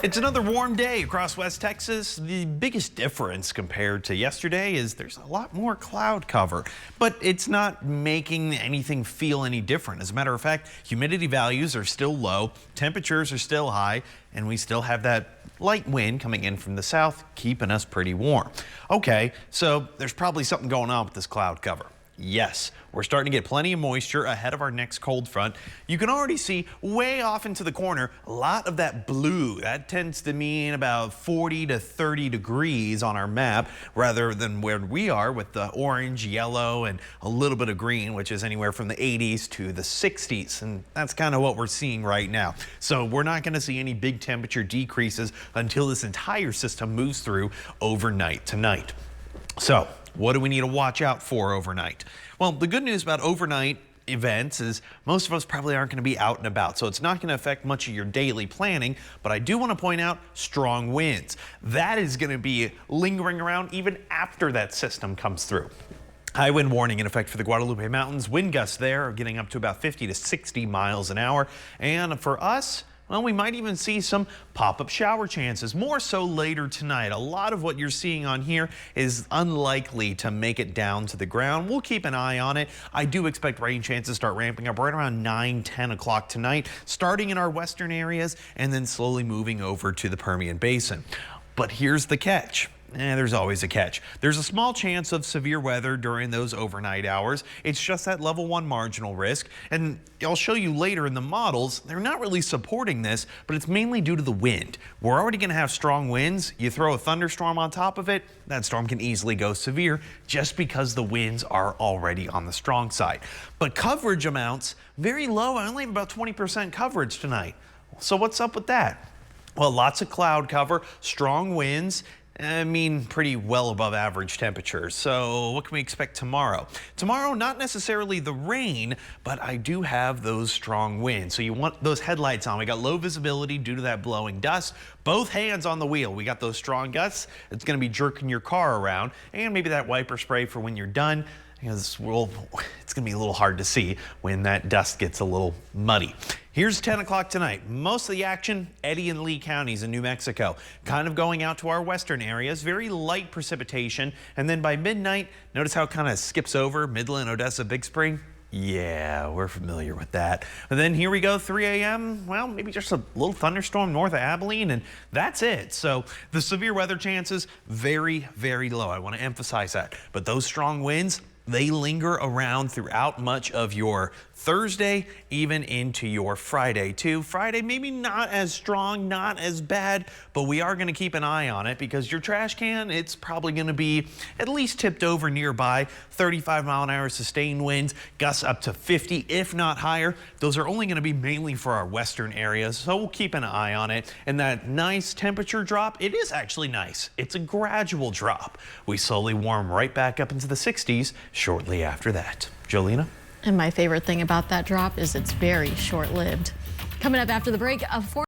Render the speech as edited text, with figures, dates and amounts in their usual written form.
It's another warm day across West Texas. The biggest difference compared to yesterday is there's a lot more cloud cover, but it's not making anything feel any different. As a matter of fact, humidity values are still low, temperatures are still high, and we still have that light wind coming in from the south, keeping us pretty warm. Okay, so there's probably something going on with this cloud cover. Yes, we're starting to get plenty of moisture ahead of our next cold front. You can already see way off into the corner a lot of that blue. That tends to mean about 40 to 30 degrees on our map rather than where we are with the orange, yellow, and a little bit of green, which is anywhere from the 80s to the 60s. And that's kind of what we're seeing right now. So we're not going to see any big temperature decreases until this entire system moves through overnight tonight. So what do we need to watch out for overnight? Well, the good news about overnight events is most of us probably aren't going to be out and about, so it's not going to affect much of your daily planning. But I do want to point out strong winds. That is going to be lingering around even after that system comes through. High wind warning in effect for the Guadalupe Mountains. Wind gusts there are getting up to about 50 to 60 miles an hour. And for us, well, we might even see some pop-up shower chances, more so later tonight. A lot of what you're seeing on here is unlikely to make it down to the ground. We'll keep an eye on it. I do expect rain chances start ramping up right around 9-10 o'clock tonight, starting in our western areas and then slowly moving over to the Permian Basin. But here's the catch. There's always a catch. There's a small chance of severe weather during those overnight hours. It's just that level 1 marginal risk. And I'll show you later in the models, they're not really supporting this, but it's mainly due to the wind. We're already going to have strong winds. You throw a thunderstorm on top of it, that storm can easily go severe just because the winds are already on the strong side. But coverage amounts very low. I only have about 20% coverage tonight. So what's up with that? Well, lots of cloud cover, strong winds. I mean, pretty well above average temperatures. So what can we expect tomorrow? Tomorrow, not necessarily the rain, but I do have those strong winds. So you want those headlights on. We got low visibility due to that blowing dust. Both hands on the wheel. We got those strong gusts. It's going to be jerking your car around, and maybe that wiper spray for when you're done, because it's going to be a little hard to see when that dust gets a little muddy. Here's 10 o'clock tonight. Most of the action, Eddy and Lee counties in New Mexico, kind of going out to our western areas. Very light precipitation. And then by midnight, notice how it kind of skips over Midland, Odessa, Big Spring. Yeah, we're familiar with that. And then here we go, 3 a.m. Well, maybe just a little thunderstorm north of Abilene, and that's it. So the severe weather chances, very, very low. I want to emphasize that. But those strong winds, they linger around throughout much of your Thursday, even into your Friday too. Friday, maybe not as strong, not as bad, but we are going to keep an eye on it because your trash can, it's probably going to be at least tipped over nearby. 35-mile-an-hour sustained winds, gusts up to 50, if not higher. Those are only going to be mainly for our western areas, so we'll keep an eye on it. And that nice temperature drop, it is actually nice. It's a gradual drop. We slowly warm right back up into the 60s shortly after that. Jolena? And my favorite thing about that drop is it's very short-lived. Coming up after the break,